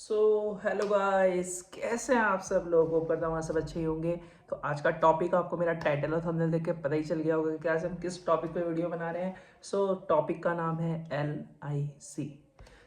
So hello guys, कैसे हैं आप सब लोग। होप करता हूँ सब अच्छे ही होंगे। तो आज का टॉपिक आपको मेरा टाइटल और थंबनेल देख के पता ही चल गया होगा कि आज हम किस टॉपिक पे वीडियो बना रहे हैं। टॉपिक का नाम है LIC।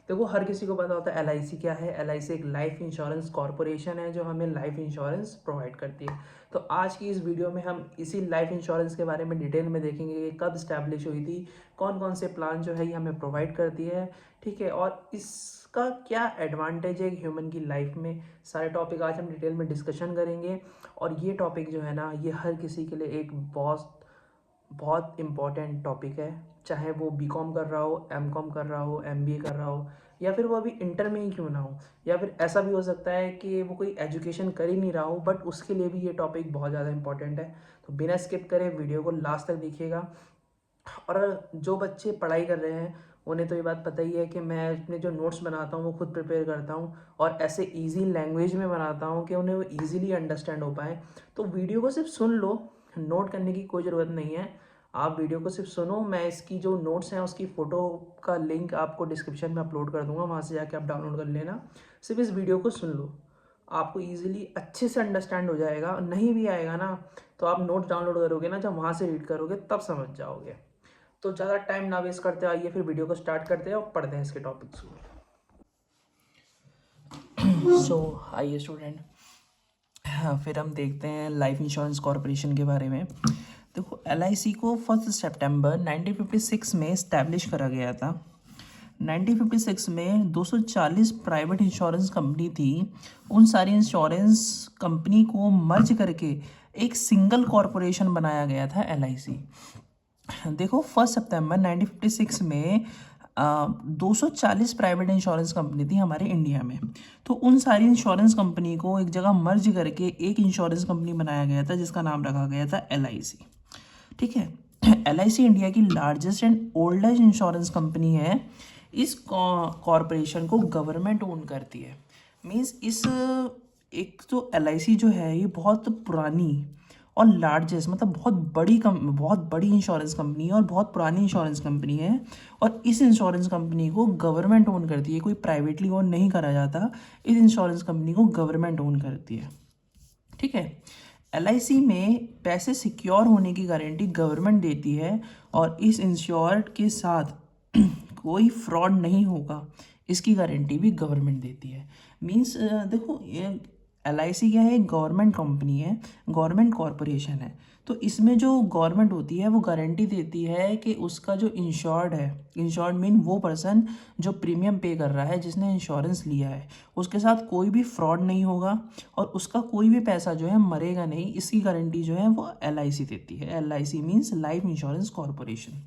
देखो, हर किसी को पता होता है LIC क्या है। LIC एक लाइफ इंश्योरेंस कॉरपोरेशन है जो हमें लाइफ इंश्योरेंस प्रोवाइड करती है। तो आज की इस वीडियो में हम इसी लाइफ इंश्योरेंस के बारे में डिटेल में देखेंगे कि कब स्टैब्लिश हुई थी, कौन कौन से प्लान जो है ये हमें प्रोवाइड करती है, ठीक है, और इसका क्या एडवांटेज है ह्यूमन की लाइफ में। सारे टॉपिक आज हम डिटेल में डिस्कशन करेंगे। और ये टॉपिक जो है ना, ये हर किसी के लिए एक बहुत बहुत इम्पॉर्टेंट टॉपिक है। चाहे वो BCom कर रहा हो, MCom कर रहा हो, MBA कर रहा हो, या फिर वो अभी इंटर में ही क्यों ना हो, या फिर ऐसा भी हो सकता है कि वो कोई एजुकेशन कर ही नहीं रहा हो, बट उसके लिए भी ये टॉपिक बहुत ज़्यादा इंपॉर्टेंट है। तो बिना स्किप करे वीडियो को लास्ट तक देखिएगा। और जो बच्चे पढ़ाई कर रहे हैं उन्हें तो ये बात पता ही है कि मैं अपने जो नोट्स बनाता हूँ वो खुद प्रिपेयर करता हूँ और ऐसे इजी लैंग्वेज में बनाता हूँ कि उन्हें वो ईजिली अंडरस्टैंड हो पाए। तो वीडियो को सिर्फ सुन लो, नोट करने की कोई ज़रूरत नहीं है। आप वीडियो को सिर्फ सुनो, मैं इसकी जो नोट्स हैं उसकी फ़ोटो का लिंक आपको डिस्क्रिप्शन में अपलोड कर दूंगा, वहाँ से जाके आप डाउनलोड कर लेना। सिर्फ इस वीडियो को सुन लो, आपको ईजिली अच्छे से अंडरस्टैंड हो जाएगा। नहीं भी आएगा ना तो आप नोट्स डाउनलोड करोगे ना, जब वहाँ से रीड करोगे तब समझ जाओगे। तो ज़्यादा टाइम ना वेस्ट करते, आइए फिर वीडियो को स्टार्ट करते हैं और पढ़ते हैं इसके टॉपिक्स को। आइए स्टूडेंट, हाँ, फिर हम देखते हैं लाइफ इंश्योरेंस कॉरपोरेशन के बारे में। देखो, LIC को 1 सितंबर 1956 में इस्टेब्लिश करा गया था। 1956 में 240 प्राइवेट इंश्योरेंस कंपनी थी। उन सारी इंश्योरेंस कंपनी को मर्ज करके एक सिंगल कॉरपोरेशन बनाया गया था, LIC। देखो, 1 सितंबर 1956 में 240 प्राइवेट इंश्योरेंस कंपनी थी हमारे इंडिया में। तो उन सारी इंश्योरेंस कंपनी को एक जगह मर्ज करके एक इंश्योरेंस कंपनी बनाया गया था जिसका नाम रखा गया था LIC। ठीक है। LIC इंडिया की largest and oldest insurance company है। इस कॉरपोरेशन को गवर्नमेंट ओन करती है। मीन्स इस एक तो LIC जो है ये बहुत पुरानी और लार्जेस्ट, मतलब बहुत बड़ी इंश्योरेंस कंपनी है और बहुत पुरानी इंश्योरेंस कंपनी है। और इस इंश्योरेंस कंपनी को गवर्नमेंट ओन करती है, कोई प्राइवेटली ओन नहीं करा जाता। इस इंश्योरेंस कंपनी को गवर्नमेंट ओन करती है। ठीक है। LIC में पैसे सिक्योर होने की गारंटी गवर्नमेंट देती है और इस इंश्योर्ड के साथ कोई फ्रॉड नहीं होगा, इसकी गारंटी भी गवर्नमेंट देती है। मीन्स देखो, ये LIC क्या है, गवर्नमेंट कंपनी है, गवर्नमेंट कॉरपोरेशन है। तो इसमें जो गवर्नमेंट होती है वो गारंटी देती है कि उसका जो इंश्योर्ड है, इंश्योर्ड मीन वो पर्सन जो प्रीमियम पे कर रहा है, जिसने इंश्योरेंस लिया है, उसके साथ कोई भी फ्रॉड नहीं होगा और उसका कोई भी पैसा जो है मरेगा नहीं। इसकी गारंटी जो है वो LIC देती है। LIC means life insurance corporation.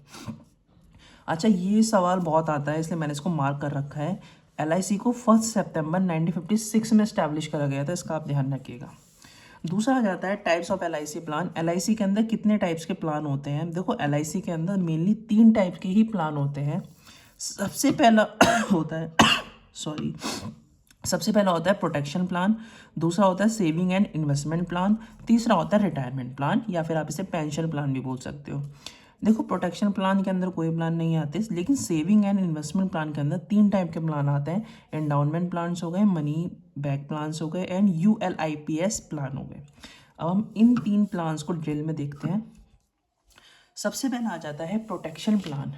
अच्छा, ये सवाल बहुत आता है इसलिए मैंने इसको मार्क कर रखा है। LIC को 1 सितंबर 1956 में स्टैब्लिश करा गया था, इसका आप ध्यान रखिएगा। दूसरा आ जाता है types of LIC plan. LIC के अंदर कितने टाइप्स के प्लान होते हैं। देखो, LIC के अंदर मेनली 3 टाइप के ही प्लान होते हैं। सबसे पहला होता है सॉरी सबसे पहला होता है प्रोटेक्शन प्लान। दूसरा होता है सेविंग एंड इन्वेस्टमेंट प्लान। तीसरा होता है रिटायरमेंट प्लान, या फिर आप इसे पेंशन प्लान भी बोल सकते हो। देखो, प्रोटेक्शन प्लान के अंदर कोई प्लान नहीं आते, लेकिन सेविंग एंड इन्वेस्टमेंट प्लान के अंदर 3 टाइप के प्लान आते हैं। एंडाउनमेंट प्लान्स हो गए, मनी बैक प्लान्स हो गए, एंड ULIPS प्लान हो गए। अब हम इन 3 प्लान्स को डिटेल में देखते हैं। सबसे पहला आ जाता है प्रोटेक्शन प्लान।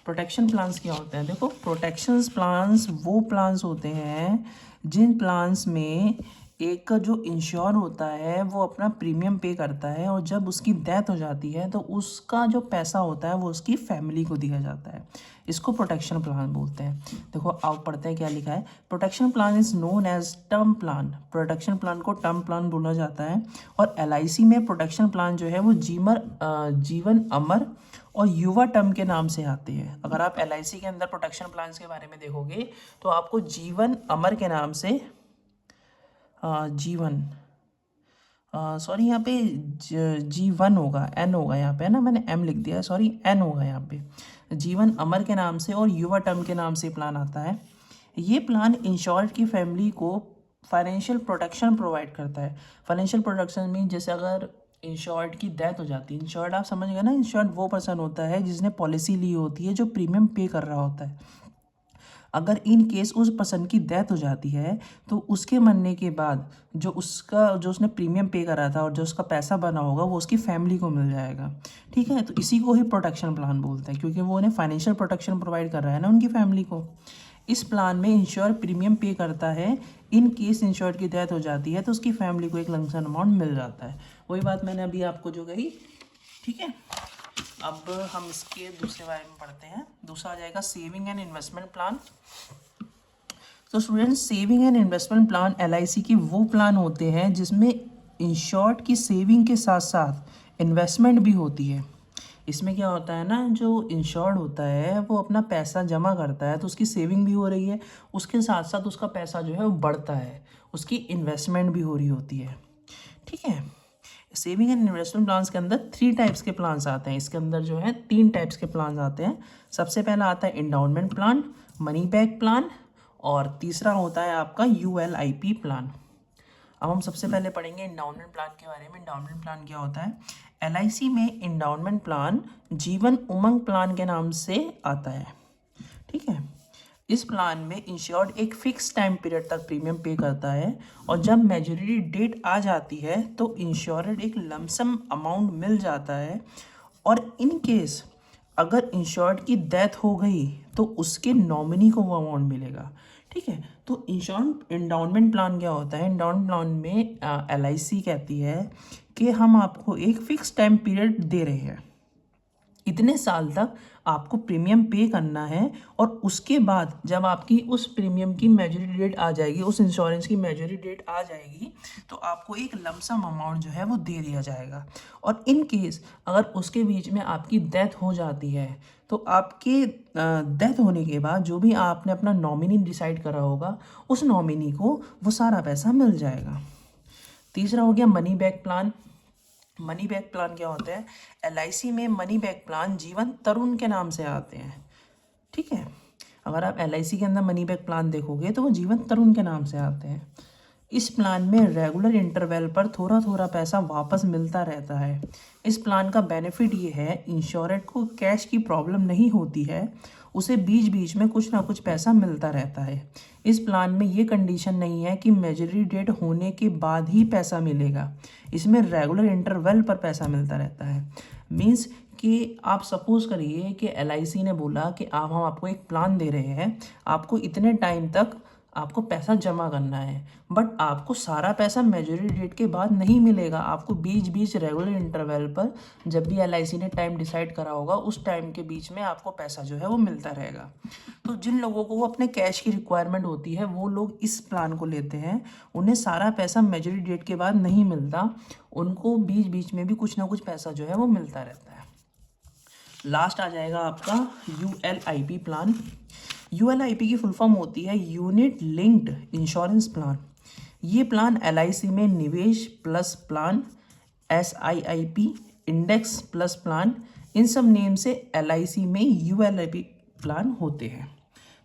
प्रोटेक्शन प्लान्स क्या होते हैं। देखो, प्रोटेक्शन प्लान्स वो प्लान्स होते हैं जिन प्लान्स में एक जो इंश्योर होता है वो अपना प्रीमियम पे करता है और जब उसकी डेथ हो जाती है तो उसका जो पैसा होता है वो उसकी फैमिली को दिया जाता है। इसको प्रोटेक्शन प्लान बोलते हैं। देखो, आप पढ़ते हैं क्या लिखा है। Protection plan is known as term plan. Protection plan को टर्म प्लान बोला जाता है। और LIC में प्रोटेक्शन प्लान जो है वो जीवन अमर और युवा टर्म के नाम से आते हैं। अगर आप LIC के अंदर प्रोटेक्शन प्लान्स के बारे में देखोगे तो आपको जीवन अमर के नाम से जीवन सॉरी यहाँ पे G1 होगा, N होगा यहाँ पे, है ना, मैंने M लिख दिया, सॉरी N होगा यहाँ पे। जीवन अमर के नाम से और युवा टर्म के नाम से प्लान आता है। ये प्लान इंश्योर्ड की फैमिली को फाइनेंशियल प्रोटेक्शन प्रोवाइड करता है। फाइनेंशियल प्रोटेक्शन मीन जैसे अगर इंश्योर्ड की डेथ हो जाती है, इंश्योर्ड आप समझ गए ना, इंश्योर्ड वो पर्सन होता है जिसने पॉलिसी ली होती है जो प्रीमियम पे कर रहा होता है। अगर इन केस उस पर्सन की डेथ हो जाती है तो उसके मरने के बाद जो उसने प्रीमियम पे करा था और जो उसका पैसा बना होगा वो उसकी फैमिली को मिल जाएगा। ठीक है, तो इसी को ही प्रोटेक्शन प्लान बोलते हैं, क्योंकि वो उन्हें फाइनेंशियल प्रोटेक्शन प्रोवाइड कर रहा है ना उनकी फैमिली को। इस प्लान में इंश्योर प्रीमियम पे करता है, इन केस इंश्योर्ड की डेथ हो जाती है तो उसकी फैमिली को एक लमसम अमाउंट मिल जाता है। वही बात मैंने अभी आपको जो कही। ठीक है, अब हम इसके दूसरे बारे में पढ़ते हैं। दूसरा आ जाएगा सेविंग एंड इन्वेस्टमेंट प्लान। तो students, saving and investment plan LIC की वो प्लान होते हैं जिसमें इंश्योर्ड की सेविंग के साथ साथ इन्वेस्टमेंट भी होती है। इसमें क्या होता है ना, जो इंश्योर्ड होता है वो अपना पैसा जमा करता है तो उसकी सेविंग भी हो रही है, उसके साथ साथ उसका पैसा जो है वो बढ़ता है, उसकी इन्वेस्टमेंट भी हो रही होती है। ठीक है, सेविंग एंड इन्वेस्टमेंट प्लान्स के अंदर 3 टाइप्स के प्लान्स आते हैं। इसके अंदर जो है 3 टाइप्स के प्लान्स आते हैं। सबसे पहला आता है इंडाउनमेंट प्लान, मनी बैक प्लान, और तीसरा होता है आपका ULIP प्लान। अब हम सबसे पहले पढ़ेंगे इंडाउनमेंट प्लान के बारे में। इंडाउनमेंट प्लान क्या होता है? LIC में इंडाउनमेंट प्लान जीवन उमंग प्लान के नाम से आता है। ठीक है, इस प्लान में इंश्योर्ड एक फिक्स टाइम पीरियड तक प्रीमियम पे करता है और जब मैच्योरिटी डेट आ जाती है तो इंश्योर्ड एक लमसम अमाउंट मिल जाता है, और इन केस अगर इंश्योर्ड की डेथ हो गई तो उसके नॉमिनी को वो अमाउंट मिलेगा। ठीक है, तो इंडाउनमेंट प्लान क्या होता है? इंडाउनमेंट प्लान में LIC कहती है कि हम आपको एक फिक्स टाइम पीरियड दे रहे हैं, इतने साल तक आपको प्रीमियम पे करना है, और उसके बाद जब आपकी उस प्रीमियम की मैच्योरिटी डेट आ जाएगी, उस इंश्योरेंस की मैच्योरिटी डेट आ जाएगी, तो आपको एक लमसम अमाउंट जो है वो दे दिया जाएगा। और इन केस अगर उसके बीच में आपकी डेथ हो जाती है तो आपके डेथ होने के बाद जो भी आपने अपना नॉमिनी डिसाइड करा होगा उस नॉमिनी को वो सारा पैसा मिल जाएगा। तीसरा हो गया money back plan. Money back plan क्या होता है? LIC में मनी बैक प्लान जीवन तरुण के नाम से आते हैं। ठीक है, अगर आप LIC के अंदर मनी बैक प्लान देखोगे तो वो जीवन तरुण के नाम से आते हैं। इस प्लान में रेगुलर इंटरवल पर थोड़ा थोड़ा पैसा वापस मिलता रहता है। इस प्लान का बेनिफिट ये है, इंश्योरेड को कैश की प्रॉब्लम नहीं होती है, उसे बीच बीच में कुछ ना कुछ पैसा मिलता रहता है। इस प्लान में ये कंडीशन नहीं है कि मैच्योरिटी डेट होने के बाद ही पैसा मिलेगा, इसमें रेगुलर इंटरवल पर पैसा मिलता रहता है। मीन्स कि आप सपोज करिए कि LIC ने बोला कि हम आपको एक प्लान दे रहे हैं, आपको इतने टाइम तक आपको पैसा जमा करना है, बट आपको सारा पैसा मैच्योरिटी डेट के बाद नहीं मिलेगा, आपको बीच बीच रेगुलर इंटरवल पर जब भी LIC ने टाइम डिसाइड करा होगा उस टाइम के बीच में आपको पैसा जो है वो मिलता रहेगा। तो जिन लोगों को वो अपने कैश की रिक्वायरमेंट होती है वो लोग इस प्लान को लेते हैं, उन्हें सारा पैसा मैच्योरिटी डेट के बाद नहीं मिलता, उनको बीच बीच में भी कुछ ना कुछ पैसा जो है वो मिलता रहता है। लास्ट आ जाएगा आपका ULIP प्लान। ULIP की फुल फॉर्म होती है यूनिट लिंक्ड इंश्योरेंस प्लान। ये प्लान LIC में निवेश plus plan, SIIP, index plus plan, इन सब नेम से LIC में ULIP प्लान होते हैं।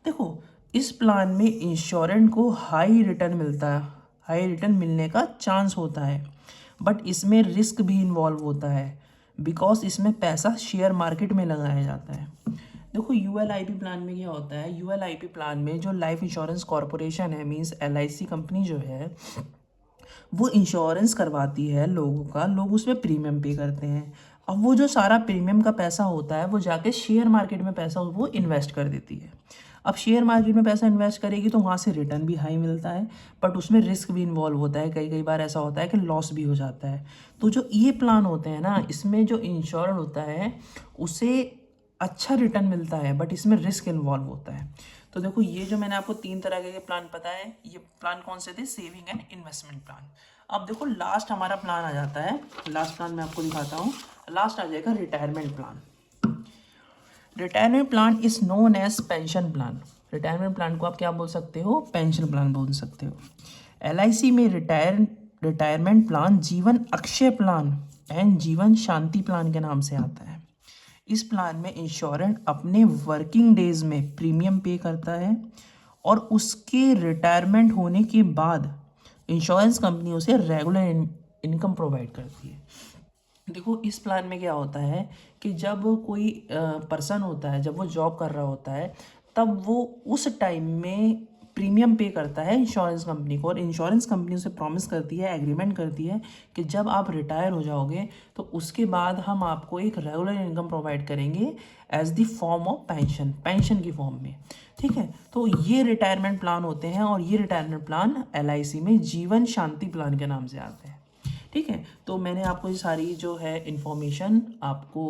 देखो, इस प्लान में इंश्योरेंस को हाई रिटर्न मिलता है, हाई रिटर्न मिलने का चांस होता है, बट इसमें रिस्क भी इन्वॉल्व होता है बिकॉज इसमें पैसा शेयर मार्केट में लगाया जाता है। देखो, ULIP प्लान में क्या होता है? ULIP प्लान में जो लाइफ इंश्योरेंस कॉरपोरेशन है, मीन्स LIC कंपनी जो है, वो इंश्योरेंस करवाती है लोगों का, लोग उसमें प्रीमियम पे करते हैं। अब वो जो सारा प्रीमियम का पैसा होता है वो जाके शेयर मार्केट में पैसा वो इन्वेस्ट कर देती है। अब शेयर मार्केट में पैसा इन्वेस्ट करेगी तो वहाँ से रिटर्न भी हाई मिलता है, बट उसमें रिस्क भी इन्वॉल्व होता है, कई कई बार ऐसा होता है कि लॉस भी हो जाता है। तो जो ये प्लान होते हैं ना, इसमें जो इंश्योर्ड होता है उसे अच्छा रिटर्न मिलता है, बट इसमें रिस्क इन्वॉल्व होता है। तो देखो, ये जो मैंने आपको 3 तरह के प्लान बताए, ये प्लान कौन से थे? Saving and investment plan. अब देखो, लास्ट हमारा प्लान आ जाता है, लास्ट प्लान मैं आपको दिखाता हूँ। लास्ट आ जाएगा retirement plan. Retirement plan is known age pension plan. Retirement plan को आप क्या बोल सकते हो? पेंशन प्लान बोल सकते हो। LIC में रिटायरमेंट प्लान जीवन अक्षय प्लान एंड जीवन शांति प्लान के नाम से आता है। इस प्लान में इंश्योरेंस अपने वर्किंग डेज में प्रीमियम पे करता है और उसके रिटायरमेंट होने के बाद इंश्योरेंस कंपनी उसे रेगुलर इनकम प्रोवाइड करती है। देखो, इस प्लान में क्या होता है कि जब कोई पर्सन होता है, जब वो जॉब कर रहा होता है तब वो उस टाइम में प्रीमियम पे करता है इंश्योरेंस कंपनी को, और इंश्योरेंस कंपनी उसे प्रॉमिस करती है, एग्रीमेंट करती है कि जब आप रिटायर हो जाओगे तो उसके बाद हम आपको एक रेगुलर इनकम प्रोवाइड करेंगे as the form of pension, pension की फॉर्म में। ठीक है, तो ये रिटायरमेंट प्लान होते हैं, और ये रिटायरमेंट प्लान LIC में जीवन शांति प्लान के नाम से आते हैं। ठीक है, तो मैंने आपको ये सारी जो है इन्फॉर्मेशन आपको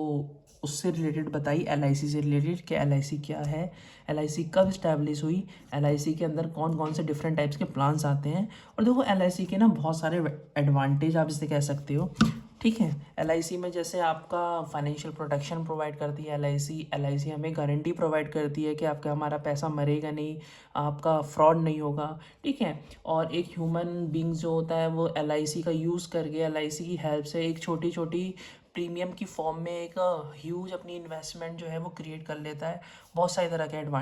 उससे रिलेटेड बताई, LIC से रिलेटेड कि LIC क्या है, LIC कब इस्टेब्लिश हुई, LIC के अंदर कौन कौन से डिफरेंट टाइप्स के प्लान्स आते हैं। और देखो LIC के ना बहुत सारे एडवांटेज आप इसे कह सकते हो। ठीक है, LIC में जैसे आपका फाइनेंशियल प्रोटेक्शन प्रोवाइड करती है LIC हमें गारंटी प्रोवाइड करती है कि आपका हमारा पैसा मरेगा नहीं, आपका फ्रॉड नहीं होगा। ठीक है, और एक ह्यूमन बींग जो होता है वो LIC का यूज़ करके, LIC की हेल्प से एक छोटी छोटी प्रीमियम की फॉर्म में एक ह्यूज अपनी इन्वेस्टमेंट जो है वो क्रिएट कर लेता है। बहुत सारी तरह के एडवांटेज